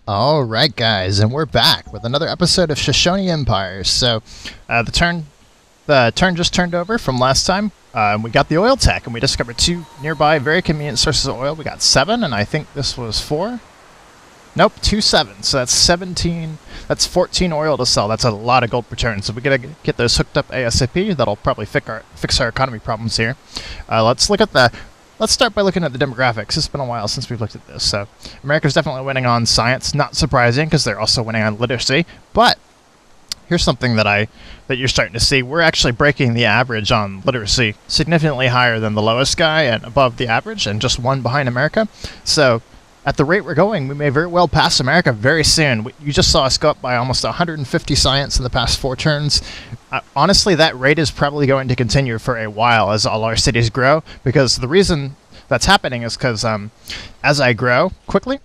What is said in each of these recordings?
Alright guys, and we're back with another episode of Shoshone Empires. So, the turn just turned over from last time. We got the oil tech, and we discovered two nearby very convenient sources of oil. We got 7, and I think this was 4? Nope, 2 7. So that's 17, that's 14 oil to sell. That's a lot of gold per turn. So we gotta get those hooked up ASAP. That'll probably fix our economy problems here. Let's start by looking at the demographics. It's been a while since we've looked at this. So America's definitely winning on science. Not surprising, because they're also winning on literacy. But here's something that you're starting to see. We're actually breaking the average on literacy, significantly higher than the lowest guy and above the average, and just one behind America. So at the rate we're going, we may very well pass America very soon. You just saw us go up by almost 150 science in the past 4 turns. Honestly, that rate is probably going to continue for a while as all our cities grow, because the reason that's happening is because as I grow quickly,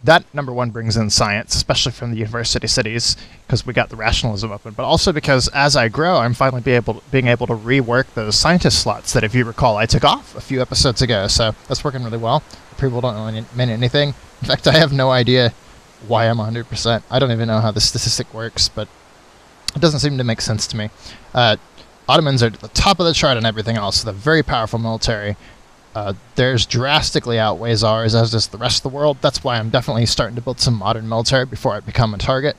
that number one brings in science, especially from the university cities, because we got the rationalism open, but also because as I grow, I'm finally being able to rework those scientist slots that, if you recall, I took off a few episodes ago. So that's working really well. People don't really mean anything. In fact, I have no idea why I'm 100%. I don't even know how the statistic works, but it doesn't seem to make sense to me. Ottomans are at the top of the chart on everything else. They're very powerful military. Theirs drastically outweighs ours, as does the rest of the world. That's why I'm definitely starting to build some modern military before I become a target.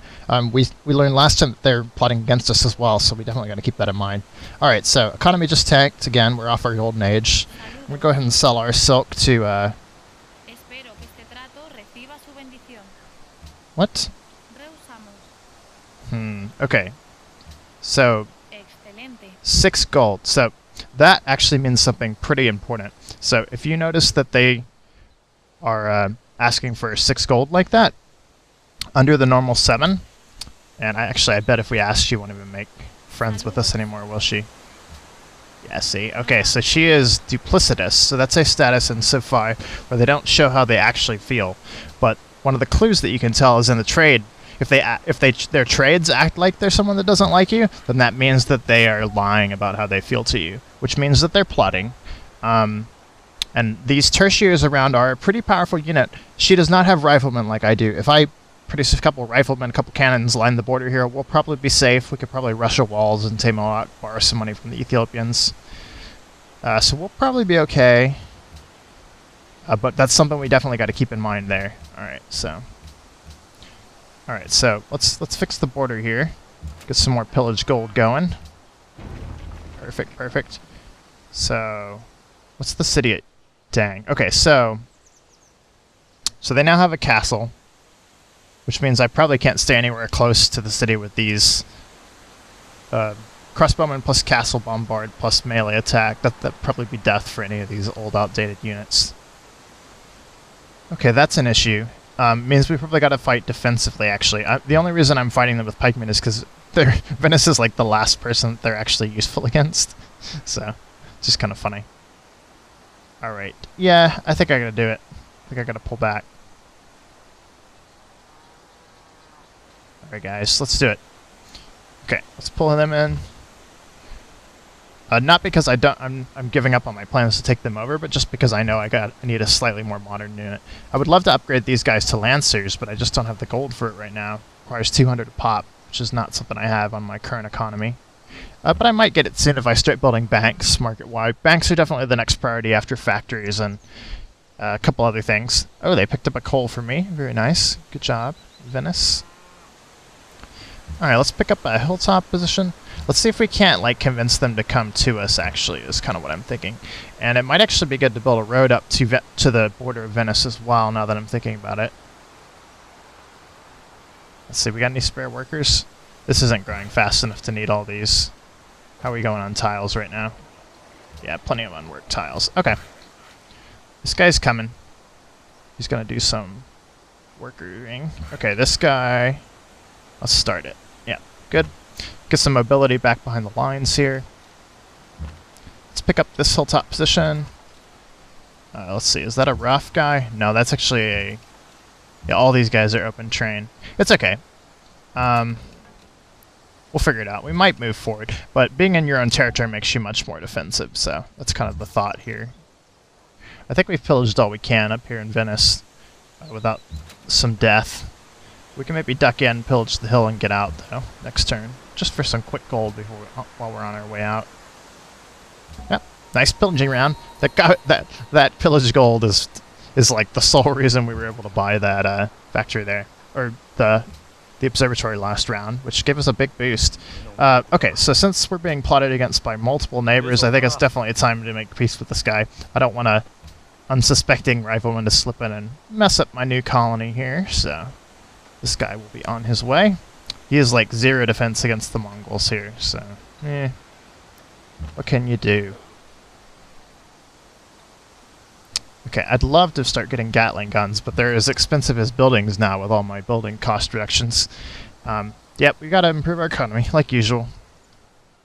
We learned last time that they're plotting against us as well, so we definitely got to keep that in mind. Alright, so economy just tanked. Again, we're off our golden age. I'm going to go ahead and sell our silk to... What? Okay. So, 6 gold. So, that actually means something pretty important. So, if you notice that they are asking for 6 gold like that, under the normal 7, and I bet if we asked, she won't even make friends with us anymore, will she? Yeah, see? Okay, so she is duplicitous, so that's a status in Civ 5 where they don't show how they actually feel. But one of the clues that you can tell is in the trade. If their trades act like they're someone that doesn't like you, then that means that they are lying about how they feel to you, which means that they're plotting. And these tertiaries around are a pretty powerful unit. She does not have riflemen like I do. If I produce a couple riflemen, a couple cannons, line the border here, we'll probably be safe. We could probably rush our walls and tame a lot, borrow some money from the Ethiopians. So we'll probably be okay. But that's something we definitely got to keep in mind there. Alright, so let's fix the border here. Get some more pillage gold going. Perfect, perfect. So, what's the city at? Dang. Okay, so they now have a castle, which means I probably can't stay anywhere close to the city with these crossbowmen plus castle bombard plus melee attack. That'd probably be death for any of these old outdated units. Okay, that's an issue. Means we probably got to fight defensively, actually. The only reason I'm fighting them with pikemen is because Venice is like the last person that they're actually useful against. So, it's just kind of funny. Alright. Yeah, I think I gotta do it. I think I gotta pull back. Alright guys, let's do it. Okay, let's pull them in. Not because I'm giving up on my plans to take them over, but just because I know I need a slightly more modern unit. I would love to upgrade these guys to Lancers, but I just don't have the gold for it right now. It requires 200 a pop, which is not something I have on my current economy. But I might get it soon if I start building banks market-wide. Banks are definitely the next priority after factories and a couple other things. Oh, they picked up a coal for me. Very nice. Good job, Venice. Alright, let's pick up a hilltop position. Let's see if we can't, convince them to come to us, actually, is kind of what I'm thinking. And it might actually be good to build a road up to the border of Venice as well, now that I'm thinking about it. Let's see, we got any spare workers? This isn't growing fast enough to need all these. How are we going on tiles right now? Yeah, plenty of unworked tiles. Okay. This guy's coming. He's going to do some workering. Okay, this guy... Let's start it. Yeah, good. Get some mobility back behind the lines here. Let's pick up this hilltop position. Let's see, is that a rough guy? No, that's actually a... Yeah, all these guys are open terrain. It's okay. We'll figure it out. We might move forward, but being in your own territory makes you much more defensive, so that's kind of the thought here. I think we've pillaged all we can up here in Venice without some death. We can maybe duck in, pillage the hill, and get out, though, next turn. Just for some quick gold while we're on our way out. Yep, nice pillaging round. That pillage gold is like the sole reason we were able to buy that factory there. Or the observatory last round, which gave us a big boost. Okay, so since we're being plotted against by multiple neighbors, I think it's definitely time to make peace with this guy. I don't want a unsuspecting rifleman to slip in and mess up my new colony here, so this guy will be on his way. He is like 0 defense against the Mongols here, so what can you do? Okay, I'd love to start getting Gatling guns, but they're as expensive as buildings now with all my building cost reductions. Yep, we gotta improve our economy, like usual.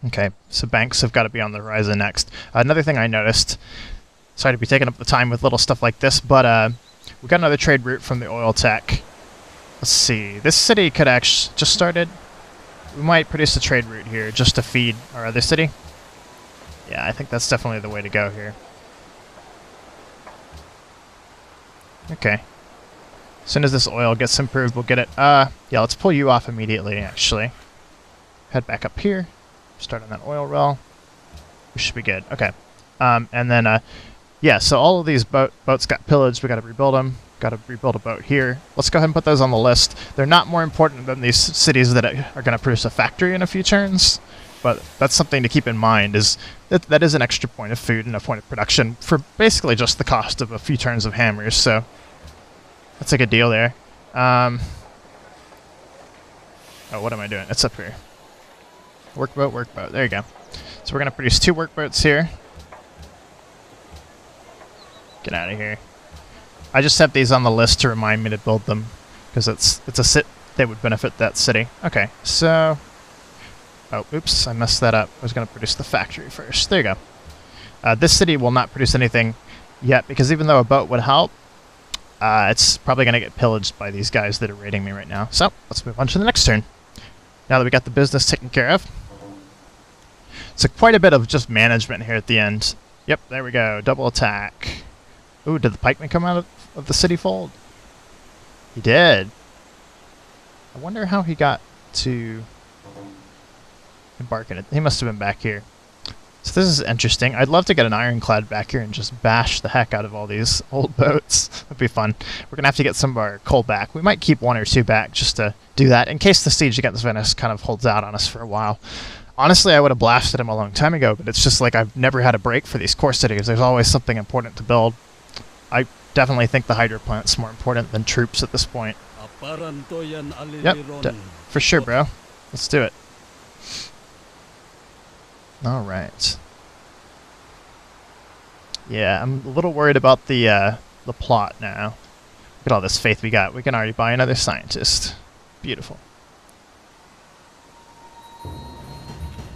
Okay, so banks have got to be on the horizon next. Another thing I noticed, sorry to be taking up the time with little stuff like this, but we got another trade route from the oil tech. Let's see, this city could actually just started. We might produce a trade route here just to feed our other city. Yeah, I think that's definitely the way to go here. Okay. As soon as this oil gets improved, we'll get it. Yeah, let's pull you off immediately, actually. Head back up here. Start on that oil well. We should be good. Okay. And then, yeah, so all of these boats got pillaged. We got to rebuild them. Got to rebuild a boat here. Let's go ahead and put those on the list. They're not more important than these cities that are going to produce a factory in a few turns. But that's something to keep in mind, is that is an extra point of food and a point of production for basically just the cost of a few turns of hammers, so that's a good deal there. Oh, what am I doing? It's up here. Workboat, workboat. There you go. So we're going to produce 2 workboats here. Get out of here. I just have these on the list to remind me to build them, because they would benefit that city. Okay, so... Oh, oops, I messed that up. I was going to produce the factory first. There you go. This city will not produce anything yet, because even though a boat would help, it's probably going to get pillaged by these guys that are raiding me right now. So, let's move on to the next turn. Now that we got the business taken care of. So quite a bit of just management here at the end. Yep, there we go. Double attack. Ooh, did the pikeman come out of the city fold? He did. I wonder how he got to... embark in it. He must have been back here. So this is interesting. I'd love to get an ironclad back here and just bash the heck out of all these old boats. That'd be fun. We're gonna have to get some of our coal back. We might keep 1 or 2 back just to do that in case the siege against Venice kind of holds out on us for a while. Honestly, I would have blasted him a long time ago, but it's just like I've never had a break for these core cities. There's always something important to build. I definitely think the hydro plant's more important than troops at this point. Yep, for sure, bro. Let's do it. Alright. Yeah, I'm a little worried about the plot now. Look at all this faith we got. We can already buy another scientist. Beautiful.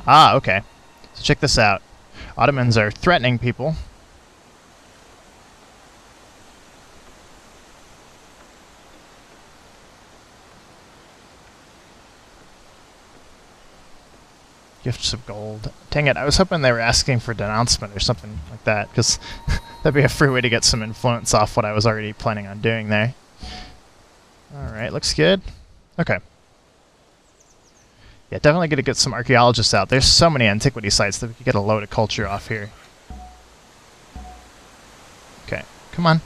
Ah, okay. So check this out. Ottomans are threatening people. Gifts of gold. Dang it, I was hoping they were asking for denouncement or something like that, because that'd be a free way to get some influence off what I was already planning on doing there. Alright, looks good. Okay. Yeah, definitely gonna get some archaeologists out. There's so many antiquity sites that we could get a load of culture off here. Okay, come on.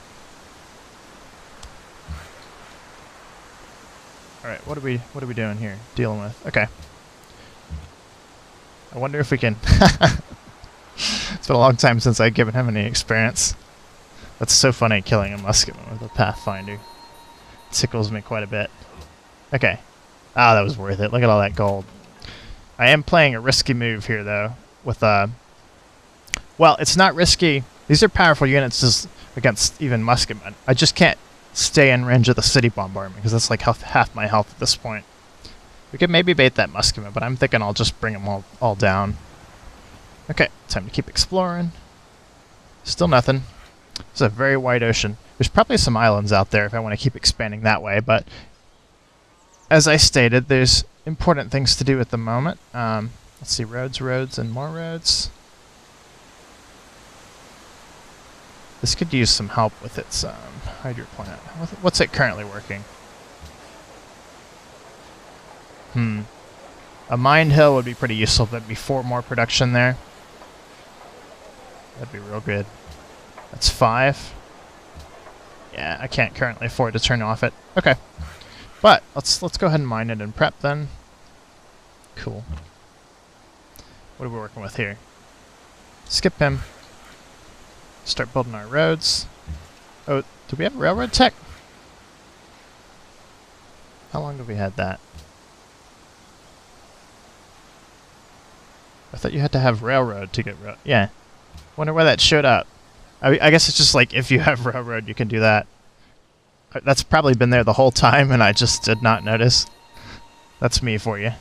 Alright, what are we doing here? Dealing with. Okay. I wonder if we can... It's been a long time since I've given him any experience. That's so funny, killing a musketman with a pathfinder. It tickles me quite a bit. Okay. Ah, that was worth it. Look at all that gold. I am playing a risky move here, though, with well, it's not risky. These are powerful units against even musketmen. I just can't stay in range of the city bombardment, because that's like half my health at this point. We could maybe bait that musketman, but I'm thinking I'll just bring them all down. Okay, time to keep exploring. Still nothing. It's a very wide ocean. There's probably some islands out there if I want to keep expanding that way, but as I stated, there's important things to do at the moment. Let's see, roads, and more roads. This could use some help with its hydro plant. What's it currently working? A mine hill would be pretty useful, but before more production there. That'd be real good. That's 5. Yeah, I can't currently afford to turn off it. Okay. But let's go ahead and mine it and prep then. Cool. What are we working with here? Skip him. Start building our roads. Oh, do we have railroad tech? How long have we had that? I thought you had to have railroad to get yeah. Wonder why that showed up. I guess it's just like if you have railroad, you can do that. That's probably been there the whole time, and I just did not notice. That's me for you.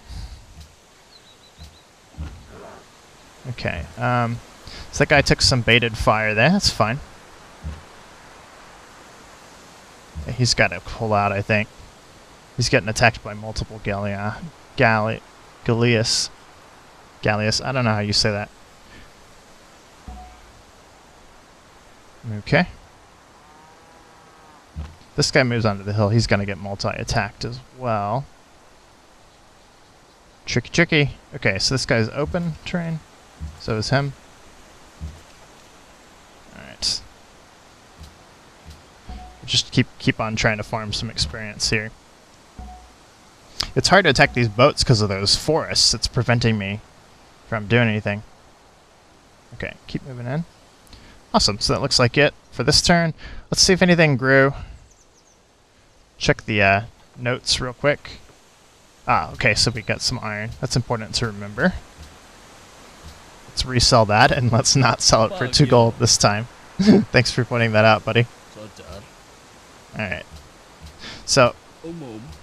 Okay. So that guy took some baited fire there. That's fine. He's got to pull out, I think. He's getting attacked by multiple Gallius. I don't know how you say that. Okay. This guy moves onto the hill. He's going to get multi-attacked as well. Tricky, tricky. Okay, so this guy's open terrain. So is him. Alright. Just keep on trying to farm some experience here. It's hard to attack these boats because of those forests. It's preventing me from doing anything. Okay, keep moving in. Awesome, so that looks like it for this turn. Let's see if anything grew. Check the notes real quick. Ah, okay, so we got some iron. That's important to remember. Let's resell that, and let's not sell it for 2 gold this time. Thanks for pointing that out, buddy. Alright. So,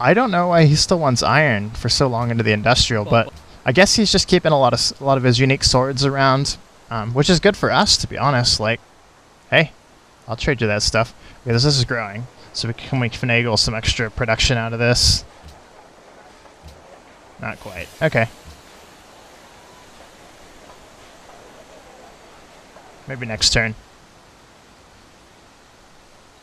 I don't know why he still wants iron for so long into the industrial, but I guess he's just keeping a lot of his unique swords around, which is good for us, to be honest. Like, hey, I'll trade you that stuff. Okay, this is growing, so can we finagle some extra production out of this? Not quite. Okay. Maybe next turn.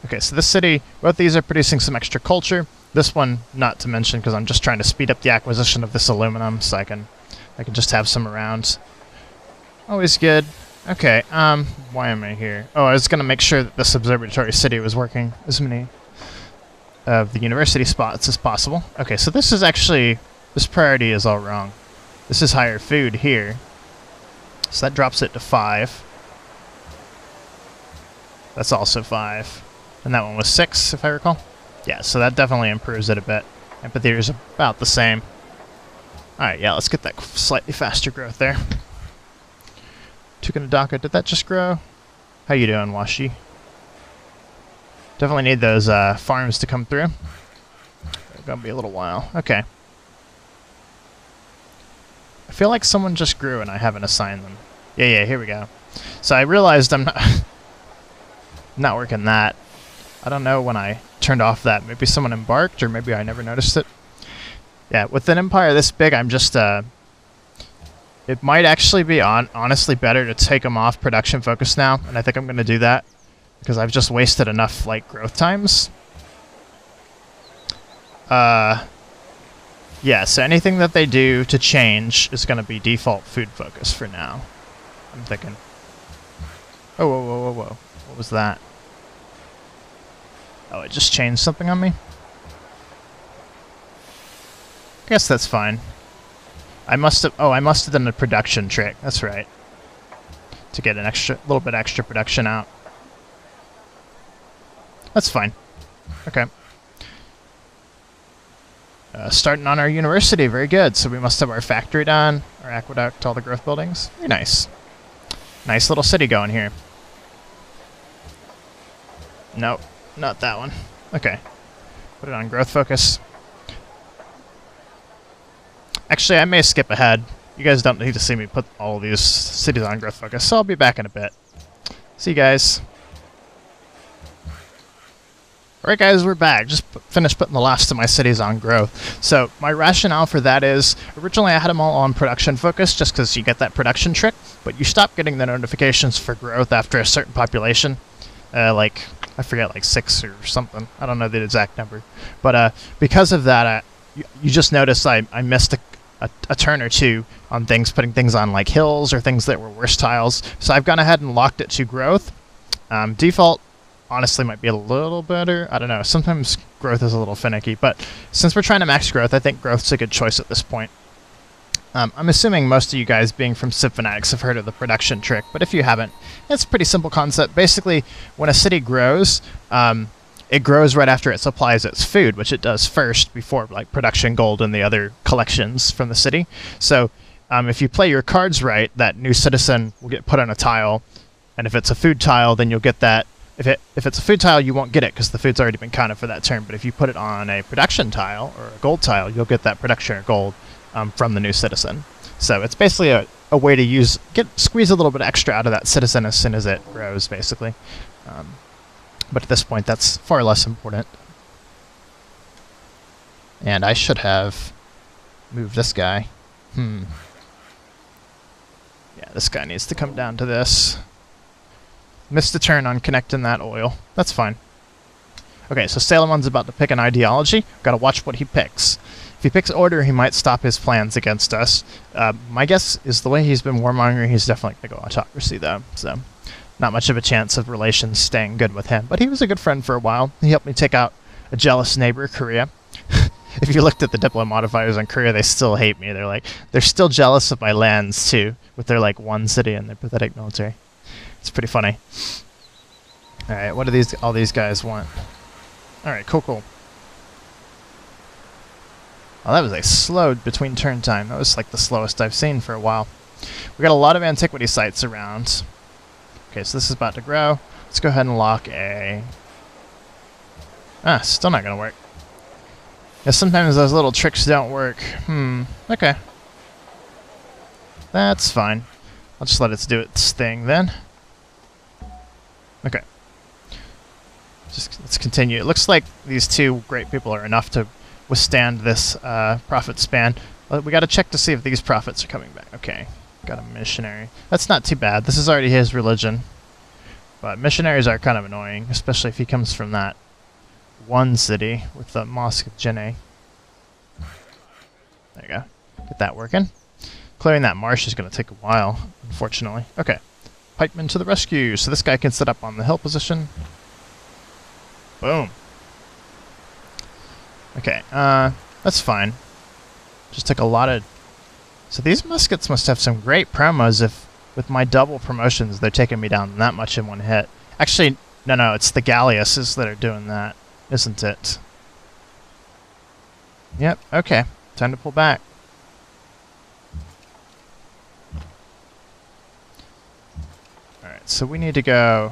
Okay, so this city, both these are producing some extra culture. This one, not to mention, because I'm just trying to speed up the acquisition of this aluminum, so I can just have some around. Always good. Okay, why am I here? Oh, I was going to make sure that this observatory city was working as many of the university spots as possible. Okay, so this is actually, this priority is all wrong. This is higher food here. So that drops it to 5. That's also 5. And that one was 6, if I recall. Yeah, so that definitely improves it a bit. Empathy is about the same. Alright, yeah, let's get that slightly faster growth there. Tukanadaka, did that just grow? How you doing, Washi? Definitely need those farms to come through. It's gonna be a little while. Okay. I feel like someone just grew and I haven't assigned them. Yeah, here we go. So I realized I'm not working that. I don't know when I turned off that. Maybe someone embarked, or maybe I never noticed it. Yeah, with an empire this big, I'm just, it might actually be honestly better to take them off production focus now, and I think I'm going to do that, because I've just wasted enough, like, growth times. Yeah, so anything that they do to change is going to be default food focus for now. I'm thinking. Oh, whoa. What was that? Oh, it just changed something on me? I guess that's fine. I must have done a production trick. That's right. To get an little bit extra production out. That's fine. Okay. Starting on our university, very good. So we must have our factory done, our aqueduct, all the growth buildings. Very nice. Nice little city going here. Nope, not that one. Okay. Put it on growth focus. Actually, I may skip ahead. You guys don't need to see me put all these cities on growth focus, so I'll be back in a bit. See you guys. Alright guys, we're back. Just finished putting the last of my cities on growth. So my rationale for that is, originally I had them all on production focus just because you get that production trick, but you stop getting the notifications for growth after a certain population. Like, I forget, like 6 or something. I don't know the exact number. But because of that, you just noticed I missed a turn or two on things, putting things on like hills or things that were worse tiles. So I've gone ahead and locked it to growth. Default honestly might be a little better. I don't know. Sometimes growth is a little finicky, but since we're trying to max growth, I think growth's a good choice at this point. I'm assuming most of you guys, being from Civ Fanatics, have heard of the production trick, but if you haven't, it's a pretty simple concept. Basically, when a city grows, it grows right after it supplies its food, which it does first before like production gold and the other collections from the city. So if you play your cards right, that new citizen will get put on a tile, and if it's a food tile, then you'll get that. If it's a food tile, you won't get it because the food's already been counted for that turn. But if you put it on a production tile or a gold tile, you'll get that production or gold from the new citizen. So it's basically a way to squeeze a little bit extra out of that citizen as soon as it grows, basically. But at this point, that's far less important. And I should have moved this guy. Yeah, this guy needs to come down to this. Missed a turn on connecting that oil. That's fine. Okay, so Salomon's about to pick an ideology. Gotta watch what he picks. If he picks order, he might stop his plans against us. My guess is the way he's been warmongering, he's definitely going to go autocracy, though. So, not much of a chance of relations staying good with him. But he was a good friend for a while. He helped me take out a jealous neighbor, Korea. If you looked at the diplo modifiers on Korea, they still hate me. They're still jealous of my lands, too, with their, like, one city and their pathetic military. It's pretty funny. Alright, what do all these guys want? Alright, cool. Well, that was like slowed between turn time. That was like the slowest I've seen for a while. We got a lot of antiquity sites around. Okay, so this is about to grow. Let's go ahead and lock a... still not gonna work. Yeah, sometimes those little tricks don't work. Okay. That's fine. I'll just let it do its thing then. Okay. Let's continue. It looks like these two great people are enough to withstand this prophet span. We got to check to see if these prophets are coming back. Okay, got a missionary. That's not too bad. This is already his religion. But missionaries are kind of annoying, especially if he comes from that one city with the Mosque of Jenne. There you go. Get that working. Clearing that marsh is going to take a while, unfortunately. Okay. Pikemen to the rescue. So this guy can sit up on the hill position. Boom. Okay, that's fine. Just took a lot of... So these muskets must have some great promos if, with my double promotions, they're taking me down that much in one hit. Actually, no, it's the galleasses that are doing that, isn't it? Yep, okay. Time to pull back. Alright, so we need to go...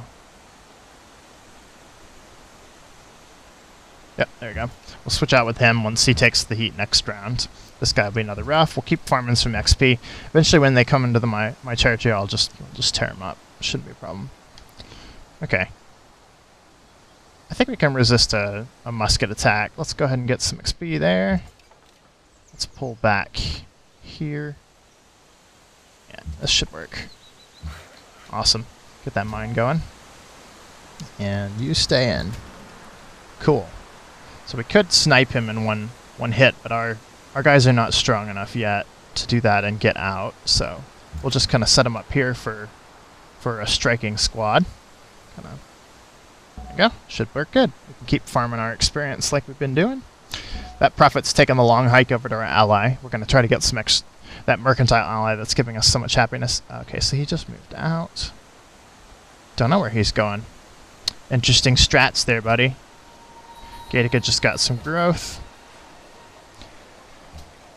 Yep, there we go. We'll switch out with him once he takes the heat next round. This guy will be another rough. We'll keep farming some XP. Eventually, when they come into my territory, I'll just tear them up. Shouldn't be a problem. Okay. I think we can resist a musket attack. Let's go ahead and get some XP there. Let's pull back here. Yeah, this should work. Awesome. Get that mine going. And you stay in. Cool. So we could snipe him in one hit, but our guys are not strong enough yet to do that and get out. So we'll just kind of set him up here for a striking squad. There you go. Should work good. We can keep farming our experience like we've been doing. That prophet's taking the long hike over to our ally. We're going to try to get some that mercantile ally that's giving us so much happiness. Okay, so he just moved out. Don't know where he's going. Interesting strats there, buddy. Gatica just got some growth.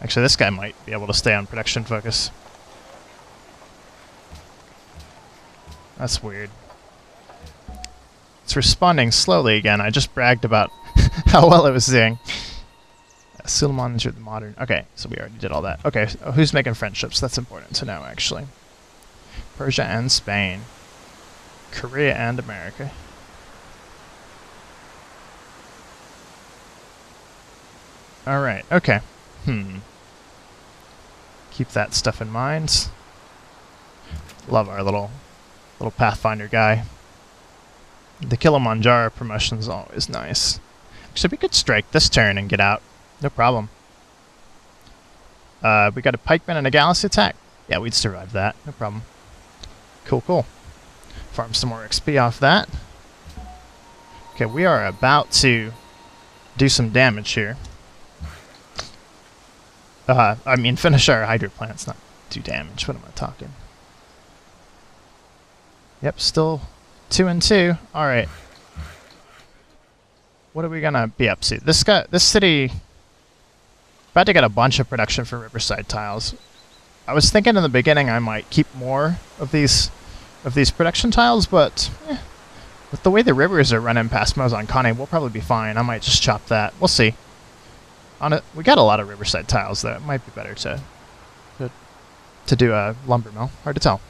Actually, this guy might be able to stay on production focus. That's weird. It's responding slowly again. I just bragged about how well it was doing. Suleiman entered the modern... Okay, so we already did all that. Okay, so who's making friendships? That's important to know, actually. Persia and Spain. Korea and America. Alright, okay. Keep that stuff in mind. Love our little Pathfinder guy. The Kilimanjaro promotion is always nice. Actually, we could strike this turn and get out. No problem. We got a pikeman and a galaxy attack. Yeah, we'd survive that. No problem. Cool, cool. Farm some more XP off that. Okay, we are about to do some damage here. I mean, finish our hydro plants, not do damage. What am I talking? Yep, still 2 and 2. All right. What are we gonna be up to? This city about to get a bunch of production for Riverside tiles. I was thinking in the beginning I might keep more of these production tiles, but with the way the rivers are running past Mozon Kane, we'll probably be fine. I might just chop that. We'll see. We got a lot of Riverside tiles, though. It might be better to do a lumber mill. Hard to tell.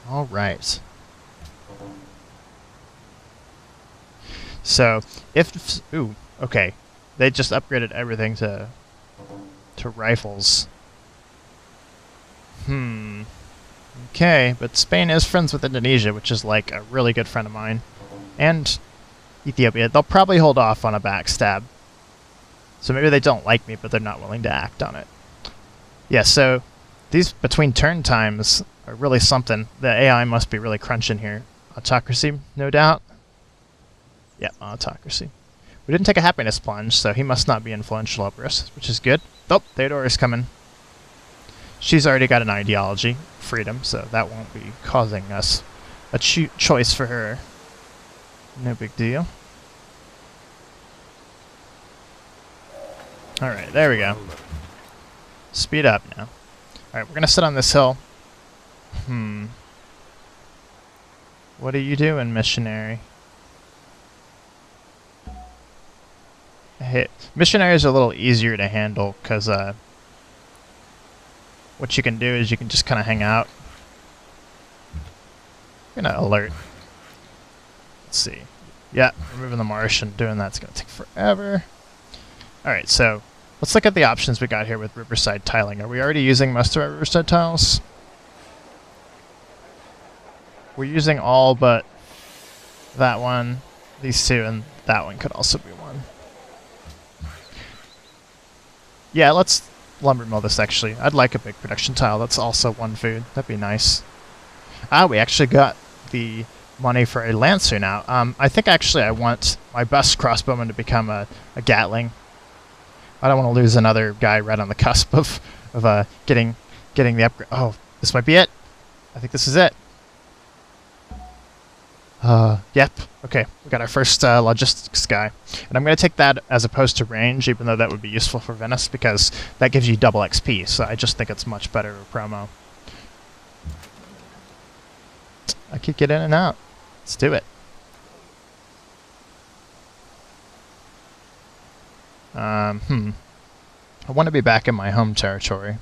All right. So ooh, okay, they just upgraded everything to rifles. Okay, but Spain is friends with Indonesia, which is like a really good friend of mine, and Ethiopia. They'll probably hold off on a backstab. So maybe they don't like me, but they're not willing to act on it. Yeah, so these between turn times are really something. The AI must be really crunching here. Autocracy, no doubt. Yeah, autocracy. We didn't take a happiness plunge, so he must not be influential over us, which is good. Oh, Theodora's coming. She's already got an ideology, freedom, so that won't be causing us a choice for her. No big deal. Alright, there we go. Speed up now. Alright, we're gonna sit on this hill. What are you doing, missionary? Missionaries are a little easier to handle, because what you can do is you can just kind of hang out. I'm gonna alert. Let's see. Yeah, removing the marsh and doing that's gonna take forever. Alright, so let's look at the options we got here with Riverside tiling. Are we already using most of our Riverside tiles? We're using all but that one, these two, and that one could also be one. Yeah, let's lumber mill this actually. I'd like a big production tile that's also one food. That'd be nice. Ah, we actually got the money for a Lancer now. I think actually I want my best crossbowman to become a Gatling. I don't want to lose another guy right on the cusp of getting the upgrade. Oh, this might be it. I think this is it. Yep. Okay, we got our first logistics guy. And I'm going to take that as opposed to range, even though that would be useful for Venice, because that gives you double XP, so I just think it's much better of a promo. I could get in and out. Let's do it. I want to be back in my home territory.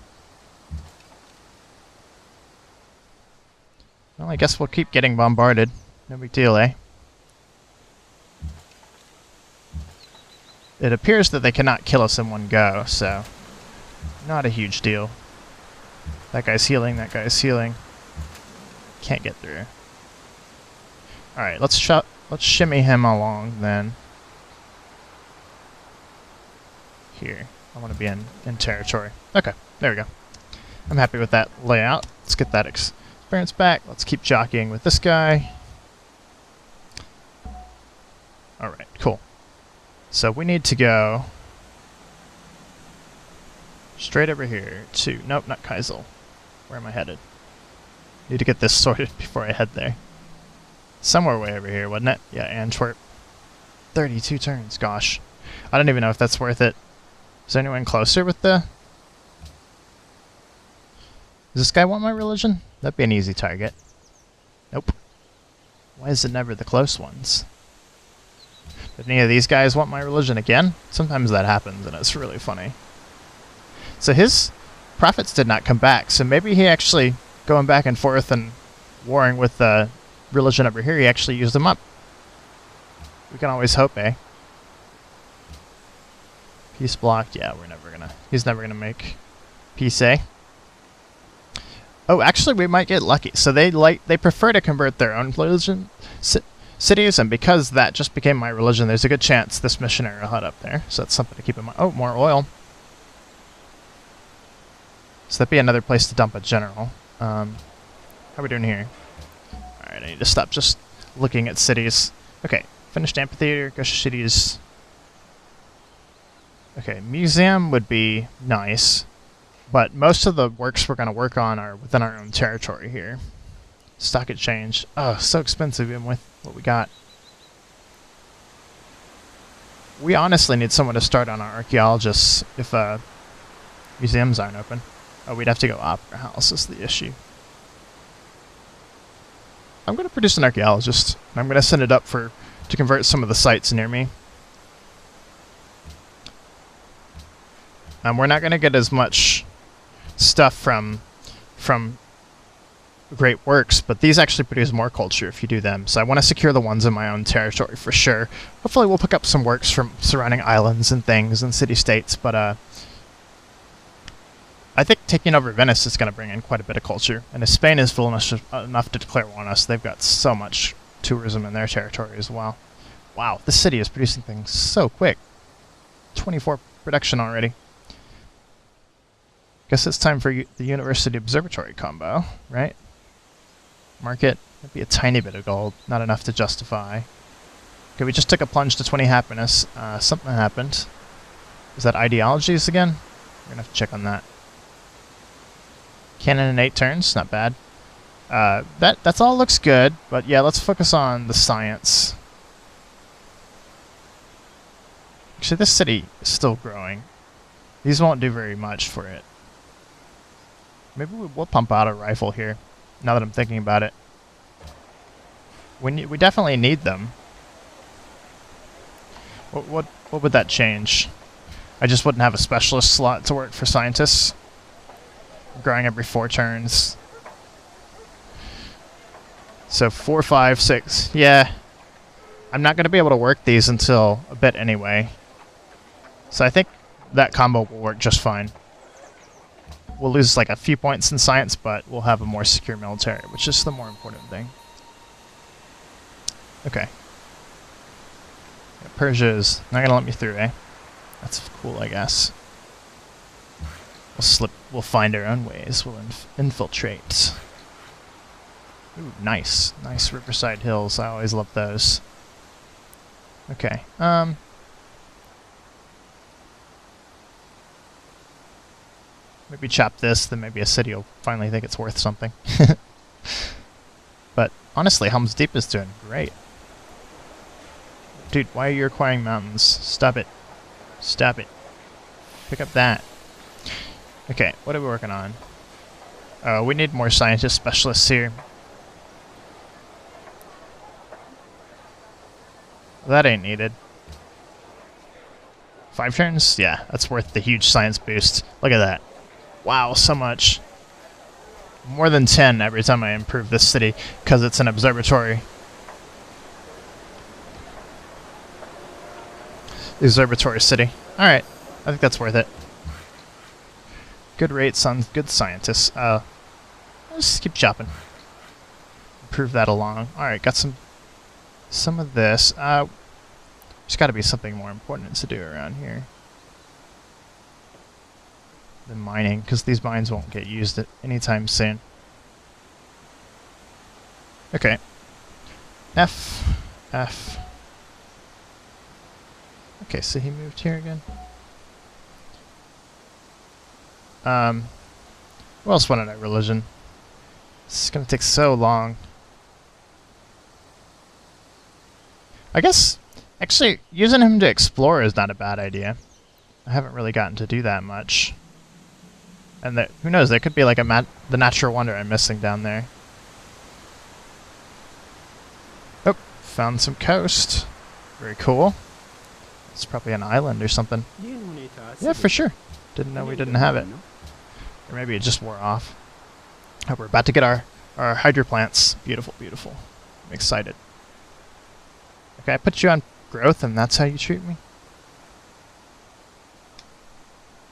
Well, I guess we'll keep getting bombarded. No big deal, eh? It appears that they cannot kill us in one go, so not a huge deal. That guy's healing, that guy's healing. Can't get through. Alright, let's shimmy him along then. Here. I want to be in territory. Okay, there we go. I'm happy with that layout. Let's get that experience back. Let's keep jockeying with this guy. Alright, cool. So we need to go straight over here to... Nope, not Kaisel. Where am I headed? Need to get this sorted before I head there. Somewhere way over here, wasn't it? Yeah, Antwerp. 32 turns, gosh. I don't even know if that's worth it. Is there anyone closer with the... Does this guy want my religion? That'd be an easy target. Nope. Why is it never the close ones? Did any of these guys want my religion again? Sometimes that happens, and it's really funny. So his prophets did not come back, so maybe he actually, going back and forth and warring with the religion over here, he actually used them up. We can always hope, eh? Peace blocked. Yeah, he's never gonna make peace, eh? Oh, actually, we might get lucky. So they prefer to convert their own religion cities, and because that just became my religion, there's a good chance this missionary will head up there. So that's something to keep in mind. Oh, more oil. So that'd be another place to dump a general. How are we doing here? Alright, I need to stop just looking at cities. Okay, finished amphitheater, go to cities. Okay, museum would be nice, but most of the works we're going to work on are within our own territory here. Stock exchange. Oh, so expensive even with what we got. We honestly need someone to start on our archaeologists if museums aren't open. Oh, we'd have to go opera house is the issue. I'm going to produce an archaeologist, and I'm going to send it up to convert some of the sites near me. We're not going to get as much stuff from great works, but these actually produce more culture if you do them. So I want to secure the ones in my own territory for sure. Hopefully we'll pick up some works from surrounding islands and things and city-states, but I think taking over Venice is going to bring in quite a bit of culture. And if Spain is foolish enough to declare war on us, they've got so much tourism in their territory as well. Wow, this city is producing things so quick. 24 production already. Guess it's time for the University Observatory combo, right? Market, maybe a tiny bit of gold, not enough to justify. Okay, we just took a plunge to 20 happiness. Something happened. Is that ideologies again? We're gonna have to check on that. Cannon in 8 turns, not bad. That's all looks good, but yeah, let's focus on the science. Actually, this city is still growing. These won't do very much for it. Maybe we'll pump out a rifle here, now that I'm thinking about it. We definitely need them. What would that change? I just wouldn't have a specialist slot to work for scientists. Growing every 4 turns. So 4, 5, 6. Yeah. I'm not going to be able to work these until a bit anyway. So I think that combo will work just fine. We'll lose like a few points in science, but we'll have a more secure military, which is the more important thing. Okay. Yeah, Persia is not gonna let me through, eh? That's cool, I guess. We'll find our own ways. We'll infiltrate. Ooh, nice. Nice Riverside Hills. I always love those. Okay. Maybe chop this, then maybe a city will finally think it's worth something. But honestly, Helm's Deep is doing great. Dude, why are you acquiring mountains? Stop it. Stop it. Pick up that. Okay, what are we working on? Oh, we need more scientist specialists here. That ain't needed. 5 turns? Yeah, that's worth the huge science boost. Look at that. Wow, so much. More than 10 every time I improve this city, because it's an observatory. Observatory city. Alright, I think that's worth it. Good rates on good scientists. Let's just keep chopping. Improve that along. Alright, got some of this. There's got to be something more important to do around here than mining, because these mines won't get used at anytime soon. Okay. F. Okay, so he moved here again. Who else wanted a religion? This is gonna take so long. I guess, actually, using him to explore is not a bad idea. I haven't really gotten to do that much. And who knows, there could be like the natural wonder I'm missing down there. Oh, found some coast. Very cool. It's probably an island or something. Yeah, for sure. Didn't know we didn't have it. Or maybe it just wore off. Oh, we're about to get our hydro plants. Beautiful, beautiful. I'm excited. Okay, I put you on growth and that's how you treat me?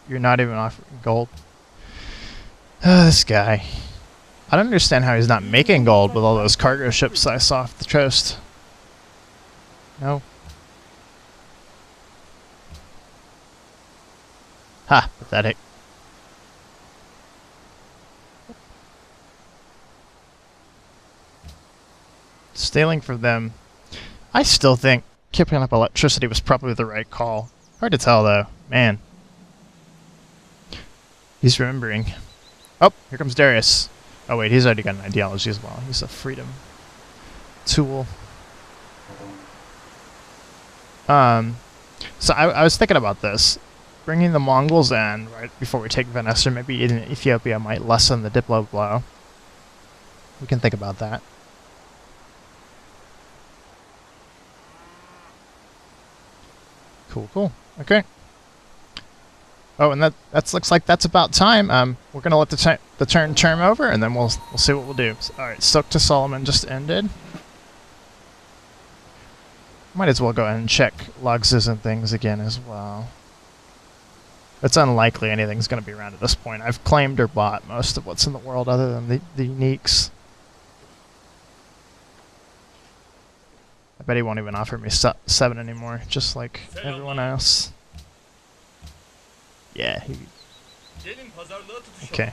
You're not even offering gold. Oh, this guy. I don't understand how he's not making gold with all those cargo ships I saw off the coast. No. Ha, pathetic. Stealing from them. I still think keeping up electricity was probably the right call. Hard to tell, though. Man. He's remembering. Oh, here comes Darius. Oh, wait, he's already got an ideology as well. He's a freedom tool. So I was thinking about this. Bringing the Mongols in right before we take Venice, or maybe even Ethiopia, might lessen the Diplo blow. We can think about that. Cool, cool. Okay. Oh, and that looks like that's about time. We're gonna let the turn over, and then we'll see what we'll do. So, all right, Silk to Solomon just ended. Might as well go ahead and check luxes and things again as well. It's unlikely anything's gonna be around at this point. I've claimed or bought most of what's in the world, other than the uniques. I bet he won't even offer me 7 anymore, just like everyone else. Yeah, he... Okay.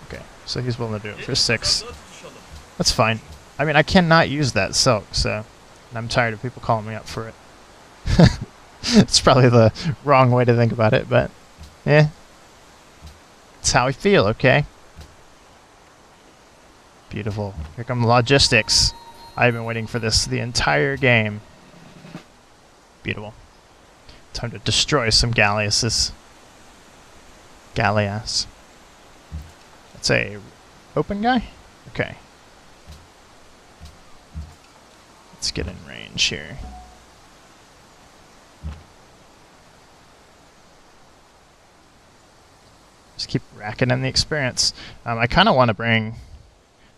Okay, so he's willing to do it for 6. That's fine. I mean, I cannot use that silk, so... And I'm tired of people calling me up for it. It's probably the wrong way to think about it, but... Yeah. It's how we feel, okay? Beautiful. Here come logistics. I've been waiting for this the entire game. Beautiful. Time to destroy some galleasses. Galleass. That's a open guy? Okay. Let's get in range here. Just keep racking in the experience. I kind of want to bring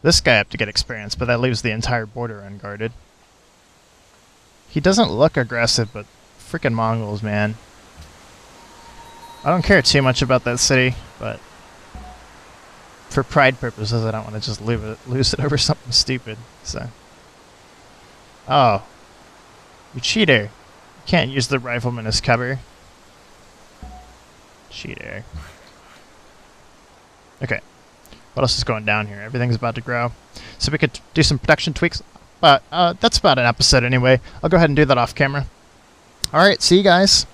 this guy up to get experience, but that leaves the entire border unguarded. He doesn't look aggressive, but freaking Mongols, man. I don't care too much about that city, but for pride purposes, I don't want to just lose it over something stupid. So, oh, you cheater! You can't use the rifleman as cover. Cheater. Okay. What else is going down here? Everything's about to grow. So we could do some production tweaks. But that's about an episode anyway. I'll go ahead and do that off camera. Alright, see you guys.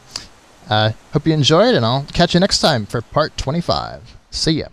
Hope you enjoyed, and I'll catch you next time for part 25. See ya.